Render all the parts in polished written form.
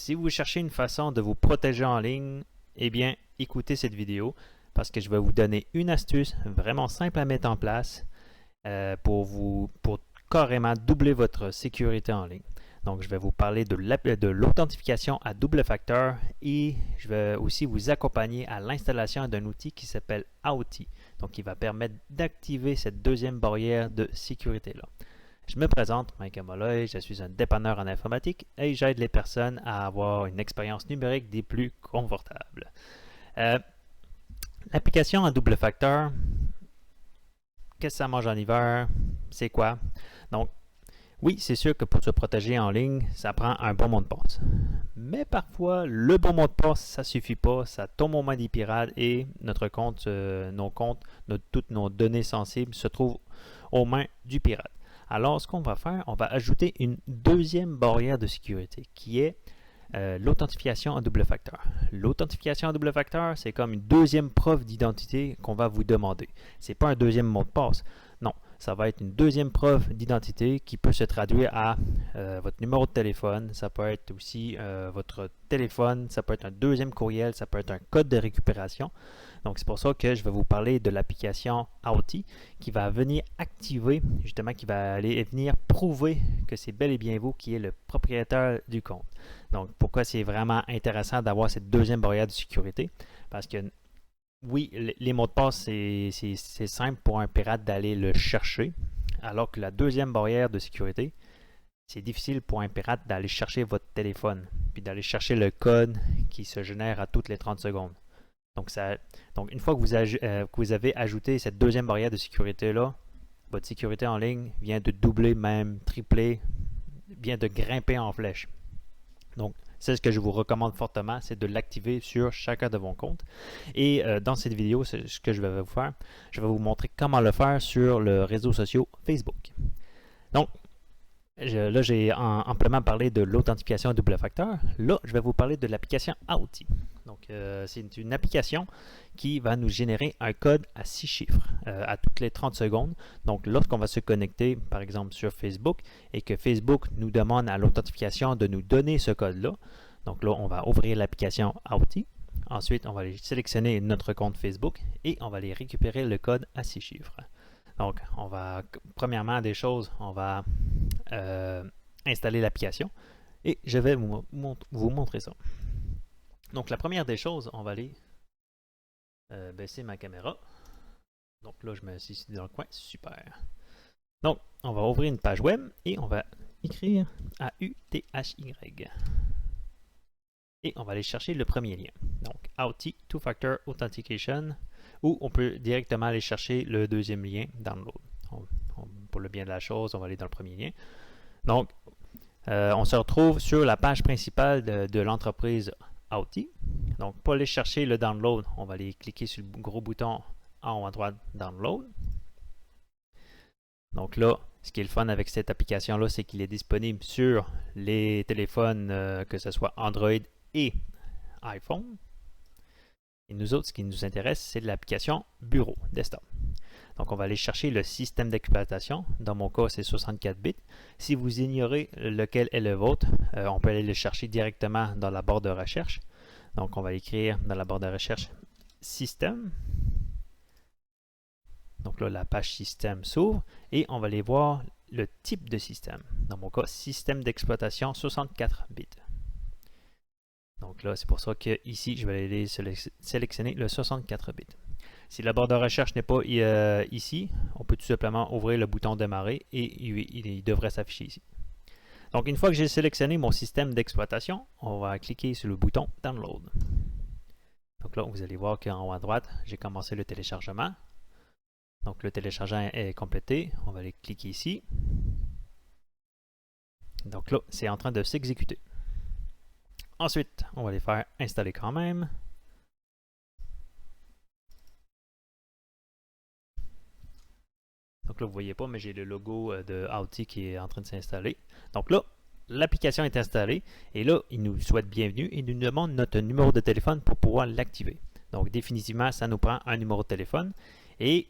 Si vous cherchez une façon de vous protéger en ligne, eh bien, écoutez cette vidéo parce que je vais vous donner une astuce vraiment simple à mettre en place pour carrément doubler votre sécurité en ligne. Donc, je vais vous parler de l'authentification à double facteur et je vais aussi vous accompagner à l'installation d'un outil qui s'appelle Authy. Donc, qui va permettre d'activer cette deuxième barrière de sécurité-là. Je me présente, Mike Amolay, je suis un dépanneur en informatique et j'aide les personnes à avoir une expérience numérique des plus confortables. L'application à double facteur, qu'est-ce que ça mange en hiver? C'est quoi? Donc, oui, c'est sûr que pour se protéger en ligne, ça prend un bon mot de passe. Mais parfois, le bon mot de passe, ça ne suffit pas, ça tombe aux mains des pirates et notre compte, toutes nos données sensibles se trouvent aux mains du pirate. Alors, ce qu'on va faire, on va ajouter une deuxième barrière de sécurité qui est l'authentification à double facteur. L'authentification à double facteur, c'est comme une deuxième preuve d'identité qu'on va vous demander. Ce n'est pas un deuxième mot de passe. Non, ça va être une deuxième preuve d'identité qui peut se traduire à votre numéro de téléphone, ça peut être aussi votre téléphone, ça peut être un deuxième courriel, ça peut être un code de récupération. Donc, c'est pour ça que je vais vous parler de l'application Authy qui va venir activer, justement, qui va aller venir prouver que c'est bel et bien vous qui êtes le propriétaire du compte. Donc, pourquoi c'est vraiment intéressant d'avoir cette deuxième barrière de sécurité? Parce que oui, les mots de passe, c'est simple pour un pirate d'aller le chercher, alors que la deuxième barrière de sécurité, c'est difficile pour un pirate d'aller chercher votre téléphone, puis d'aller chercher le code qui se génère à toutes les 30 secondes. Donc une fois que vous avez ajouté cette deuxième barrière de sécurité-là, votre sécurité en ligne vient de doubler, même tripler, vient de grimper en flèche. Donc, c'est ce que je vous recommande fortement, c'est de l'activer sur chacun de vos comptes. Et dans cette vidéo, ce que je vais vous faire, je vais vous montrer comment le faire sur le réseau social Facebook. Donc, là, j'ai amplement parlé de l'authentification à double facteur. Là, je vais vous parler de l'application Authy. Donc, c'est une application qui va nous générer un code à 6 chiffres à toutes les 30 secondes. Donc, lorsqu'on va se connecter, par exemple, sur Facebook et que Facebook nous demande à l'authentification de nous donner ce code-là, donc là, on va ouvrir l'application Authy. Ensuite, on va aller sélectionner notre compte Facebook et on va aller récupérer le code à 6 chiffres. Donc, premièrement, on va installer l'application et je vais vous montrer ça. Donc, la première des choses, on va aller baisser ma caméra. Donc là, je me suis ici dans le coin. Super. Donc, on va ouvrir une page web et on va écrire AUTHY. Et on va aller chercher le premier lien. Donc, Authy Two-Factor Authentication, ou on peut directement aller chercher le deuxième lien, Download. Pour le bien de la chose, on va aller dans le premier lien. Donc, on se retrouve sur la page principale de l'entreprise Authy. Donc, pour aller chercher le download, on va aller cliquer sur le gros bouton en haut à droite, Download. Donc là, ce qui est le fun avec cette application-là, c'est qu'il est disponible sur les téléphones, que ce soit Android et iPhone. Et nous autres, ce qui nous intéresse, c'est l'application Bureau, Desktop. Donc, on va aller chercher le système d'exploitation. Dans mon cas, c'est 64 bits. Si vous ignorez lequel est le vôtre, on peut aller le chercher directement dans la barre de recherche. Donc, on va écrire dans la barre de recherche Système. Donc là, la page Système s'ouvre et on va aller voir le type de système. Dans mon cas, système d'exploitation 64 bits. Donc là, c'est pour ça que ici, je vais aller sélectionner le 64 bits. Si la barre de recherche n'est pas ici, on peut tout simplement ouvrir le bouton démarrer et il devrait s'afficher ici. Donc, une fois que j'ai sélectionné mon système d'exploitation, on va cliquer sur le bouton Download. Donc là, vous allez voir qu'en haut à droite, j'ai commencé le téléchargement. Donc, le téléchargement est complété. On va aller cliquer ici. Donc là, c'est en train de s'exécuter. Ensuite, on va les faire installer quand même. Donc là, vous ne voyez pas, mais j'ai le logo de Authy qui est en train de s'installer. Donc là, l'application est installée et là, il nous souhaite bienvenue et nous demande notre numéro de téléphone pour pouvoir l'activer. Donc définitivement, ça nous prend un numéro de téléphone. Et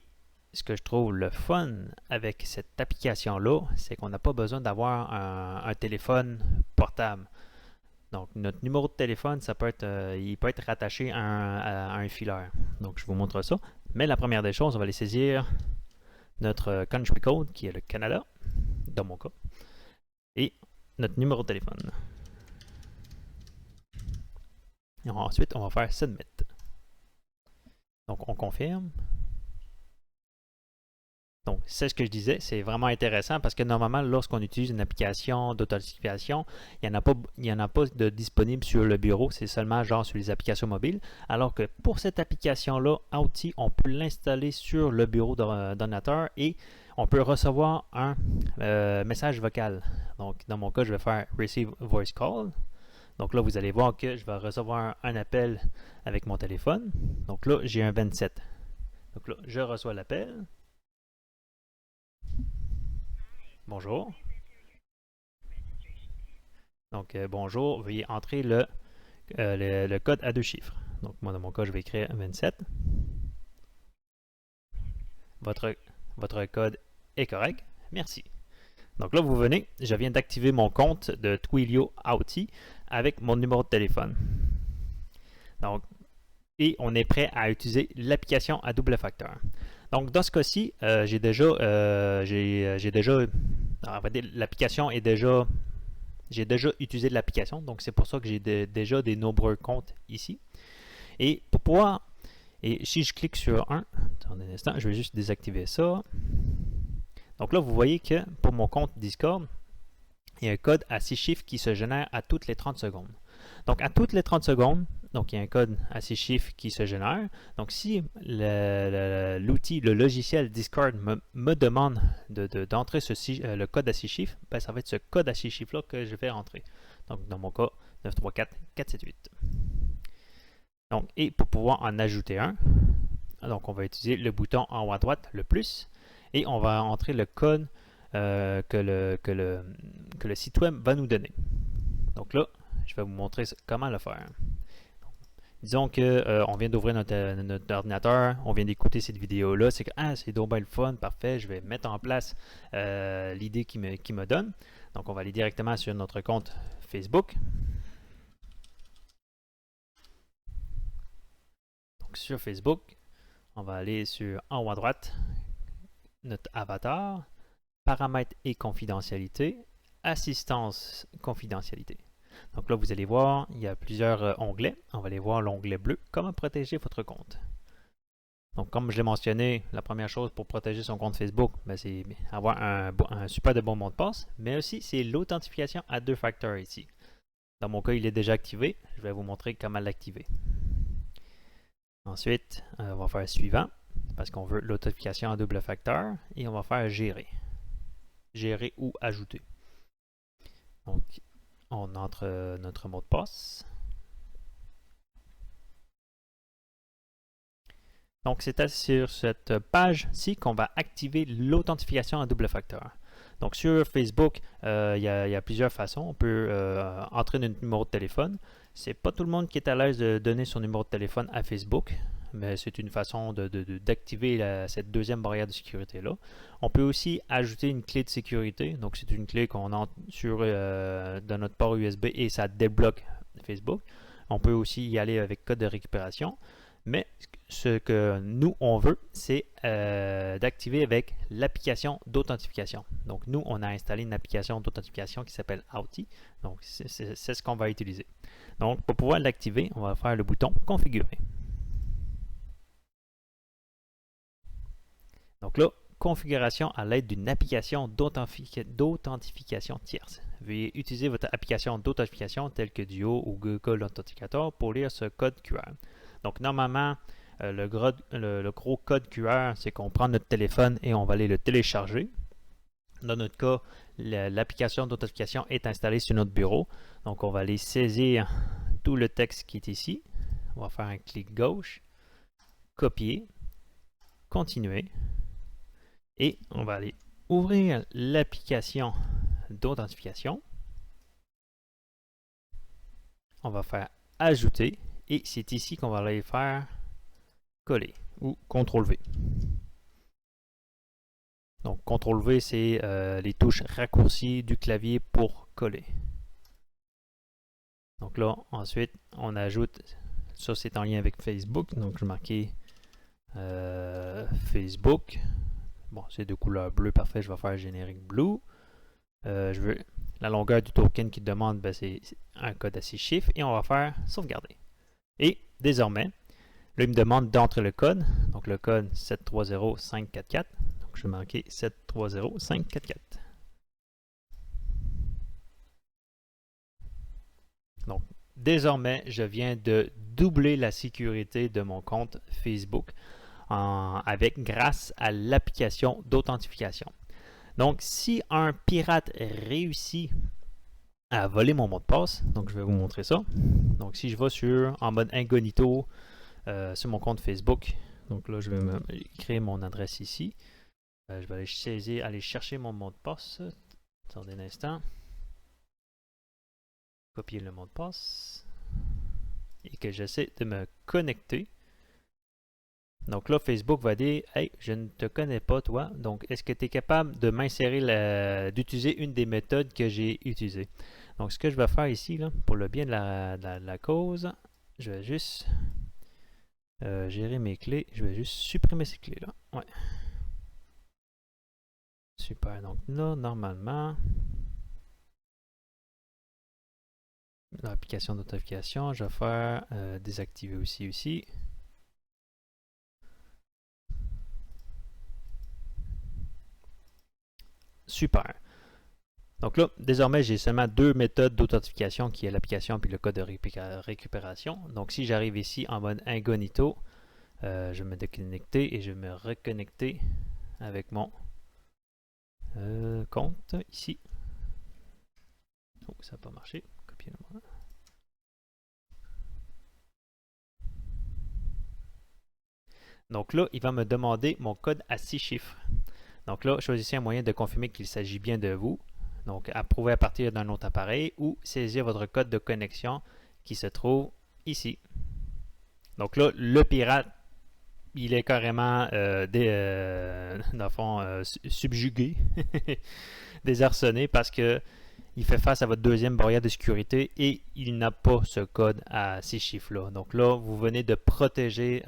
ce que je trouve le fun avec cette application-là, c'est qu'on n'a pas besoin d'avoir un téléphone portable. Donc, notre numéro de téléphone, ça peut être, il peut être rattaché à un filaire. Donc, je vous montre ça. Mais la première des choses, on va aller saisir notre country code, qui est le Canada, dans mon cas, et notre numéro de téléphone. Et ensuite, on va faire Submit. Donc, on confirme. Donc, c'est ce que je disais, c'est vraiment intéressant parce que normalement, lorsqu'on utilise une application d'authentification, il n'y en a pas de disponible sur le bureau, c'est seulement genre sur les applications mobiles. Alors que pour cette application-là, Authy, on peut l'installer sur le bureau d'ordinateur et on peut recevoir un message vocal. Donc, dans mon cas, je vais faire Receive Voice Call. Donc là, vous allez voir que je vais recevoir un appel avec mon téléphone. Donc là, j'ai un 27. Donc là, je reçois l'appel. Bonjour. Donc, bonjour, veuillez entrer le code à deux chiffres. Donc, moi, dans mon cas, je vais écrire 27. Votre code est correct. Merci. Donc là, vous venez, je viens d'activer mon compte de Twilio Authy avec mon numéro de téléphone. Donc, et on est prêt à utiliser l'application à double facteur. Donc, dans ce cas-ci, j'ai déjà, l'application est déjà, j'ai déjà utilisé l'application, donc c'est pour ça que j'ai déjà des nombreux comptes ici. Et pour pouvoir, et si je clique sur un, attendez un instant, je vais juste désactiver ça. Donc là, vous voyez que pour mon compte Discord, il y a un code à 6 chiffres qui se génère à toutes les 30 secondes. Donc, à toutes les 30 secondes, donc il y a un code à 6 chiffres qui se génère. Donc, si l'outil, le logiciel Discord me demande d'entrer le code à 6 chiffres, ben, ça va être ce code à 6 chiffres-là que je vais rentrer. Donc, dans mon cas, 934478. Donc, et pour pouvoir en ajouter un, donc on va utiliser le bouton en haut à droite, le plus, et on va entrer le code que le site web va nous donner. Donc là, je vais vous montrer comment le faire. Disons qu'on vient d'ouvrir notre ordinateur, on vient d'écouter cette vidéo-là, c'est que c'est donc bien le fun, parfait, je vais mettre en place l'idée qu'il me donne. Donc on va aller directement sur notre compte Facebook. Donc sur Facebook, on va aller sur en haut à droite, notre avatar, paramètres et confidentialité, assistance confidentialité. Donc là, vous allez voir, il y a plusieurs onglets. On va aller voir l'onglet bleu, comment protéger votre compte. Donc comme je l'ai mentionné, la première chose pour protéger son compte Facebook, ben, c'est avoir un super de bon mot de passe, mais aussi c'est l'authentification à deux facteurs ici. Dans mon cas, il est déjà activé. Je vais vous montrer comment l'activer. Ensuite, on va faire suivant, parce qu'on veut l'authentification à double facteur, et on va faire gérer. Gérer ou ajouter. Donc, on entre notre mot de passe. Donc, c'est sur cette page-ci qu'on va activer l'authentification à double facteur. Donc, sur Facebook, il y a plusieurs façons. On peut entrer notre numéro de téléphone. C'est pas tout le monde qui est à l'aise de donner son numéro de téléphone à Facebook, mais c'est une façon d'activer cette deuxième barrière de sécurité-là. On peut aussi ajouter une clé de sécurité. Donc, c'est une clé qu'on entre dans notre port USB et ça débloque Facebook. On peut aussi y aller avec code de récupération. Mais ce que nous, on veut, c'est d'activer avec l'application d'authentification. Donc, nous, on a installé une application d'authentification qui s'appelle Authy. Donc, c'est ce qu'on va utiliser. Donc, pour pouvoir l'activer, on va faire le bouton « Configurer ». Donc là, configuration à l'aide d'une application d'authentification tierce. Veuillez utiliser votre application d'authentification telle que Duo ou Google Authenticator pour lire ce code QR. Donc, normalement, le gros code QR, c'est qu'on prend notre téléphone et on va aller le télécharger. Dans notre cas, l'application d'authentification est installée sur notre bureau. Donc, on va aller saisir tout le texte qui est ici. On va faire un clic gauche, copier, continuer. Et on va aller ouvrir l'application d'authentification. On va faire ajouter. Et c'est ici qu'on va aller faire coller ou CTRL-V. Donc, CTRL-V, c'est les touches raccourcies du clavier pour coller. Donc là, ensuite, on ajoute, ça c'est en lien avec Facebook, donc je vais marquer Facebook. Bon, c'est de couleur bleue, parfait, je vais faire générique blue. Je veux la longueur du token qui demande, ben, c'est un code à 6 chiffres et on va faire sauvegarder. Et désormais, là, il me demande d'entrer le code. Donc le code 730544. Donc je vais marquer 730544. Donc désormais, je viens de doubler la sécurité de mon compte Facebook grâce à l'application d'authentification. Donc si un pirate réussit à voler mon mot de passe, donc je vais vous montrer ça. Donc si je vais en mode incognito sur mon compte Facebook, donc là je vais créer mon adresse ici. Je vais aller chercher mon mot de passe. Attendez un instant. Copier le mot de passe. Et que j'essaie de me connecter. Donc là, Facebook va dire « Hey, je ne te connais pas, toi. Donc, est-ce que tu es capable de m'insérer, d'utiliser une des méthodes que j'ai utilisées? » Donc, ce que je vais faire ici, là, pour le bien de la cause, je vais juste gérer mes clés. Je vais juste supprimer ces clés-là. Ouais. Super. Donc là, normalement, l'application d'authentification, je vais faire désactiver aussi. Super. Donc là, désormais, j'ai seulement deux méthodes d'authentification qui est l'application puis le code de récupération. Donc si j'arrive ici en mode incognito, je vais me déconnecter et je vais me reconnecter avec mon compte ici. Oh, ça n'a pas marché. Copier le mot. Donc là, il va me demander mon code à 6 chiffres. Donc là, choisissez un moyen de confirmer qu'il s'agit bien de vous. Donc, approuver à partir d'un autre appareil ou saisir votre code de connexion qui se trouve ici. Donc là, le pirate, il est carrément dans le fond, subjugué, désarçonné parce que il fait face à votre deuxième barrière de sécurité et il n'a pas ce code à ces chiffres-là. Donc là, vous venez de protéger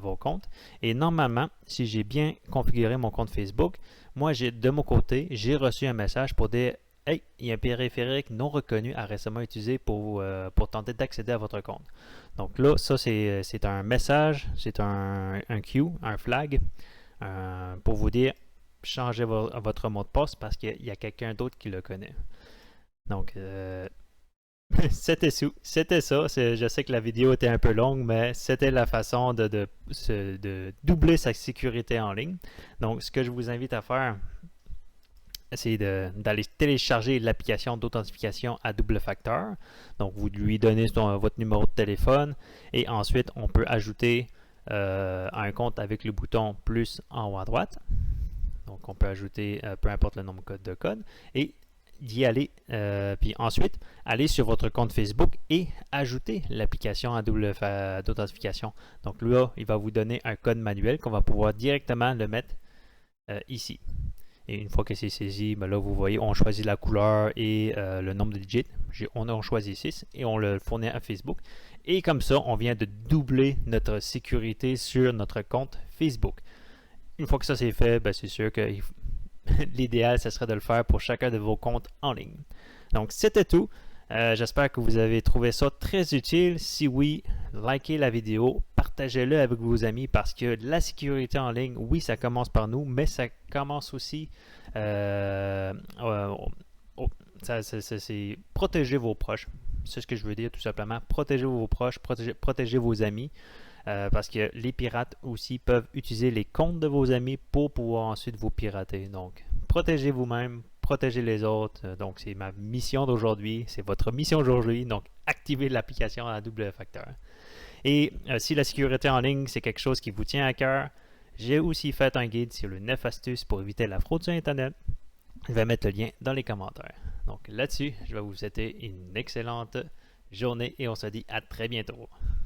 vos comptes. Et normalement, si j'ai bien configuré mon compte Facebook, moi, de mon côté, j'ai reçu un message pour dire « Hey, il y a un périphérique non reconnu à récemment utilisé pour tenter d'accéder à votre compte. » Donc là, ça, c'est un message, c'est un queue, un flag pour vous dire « Changez votre mot de passe parce qu'il y a quelqu'un d'autre qui le connaît. » Donc, c'était ça. Je sais que la vidéo était un peu longue, mais c'était la façon de doubler sa sécurité en ligne. Donc, ce que je vous invite à faire, c'est d'aller télécharger l'application d'authentification à double facteur. Donc, vous lui donnez votre numéro de téléphone et ensuite, on peut ajouter un compte avec le bouton plus en haut à droite. Donc, on peut ajouter peu importe le nombre de code et d'y aller, puis ensuite aller sur votre compte Facebook et ajouter l'application à double d'authentification. Donc là, il va vous donner un code manuel qu'on va pouvoir directement le mettre ici. Et une fois que c'est saisi, ben là vous voyez, on choisit la couleur et le nombre de digits. On a choisi 6 et on le fournit à Facebook. Et comme ça, on vient de doubler notre sécurité sur notre compte Facebook. Une fois que ça c'est fait, ben c'est sûr que l'idéal, ce serait de le faire pour chacun de vos comptes en ligne. Donc, c'était tout. J'espère que vous avez trouvé ça très utile. Si oui, likez la vidéo, partagez-le avec vos amis parce que la sécurité en ligne, oui, ça commence par nous, mais ça commence aussi c'est protéger vos proches. C'est ce que je veux dire tout simplement. Protégez vos proches, protégez vos amis. Parce que les pirates aussi peuvent utiliser les comptes de vos amis pour pouvoir ensuite vous pirater. Donc, protégez vous-même, protégez les autres. Donc, c'est ma mission d'aujourd'hui. C'est votre mission d'aujourd'hui. Donc, activez l'application à double facteur. Et si la sécurité en ligne, c'est quelque chose qui vous tient à cœur, j'ai aussi fait un guide sur les 9 astuces pour éviter la fraude sur Internet. Je vais mettre le lien dans les commentaires. Donc, là-dessus, je vais vous souhaiter une excellente journée et on se dit à très bientôt.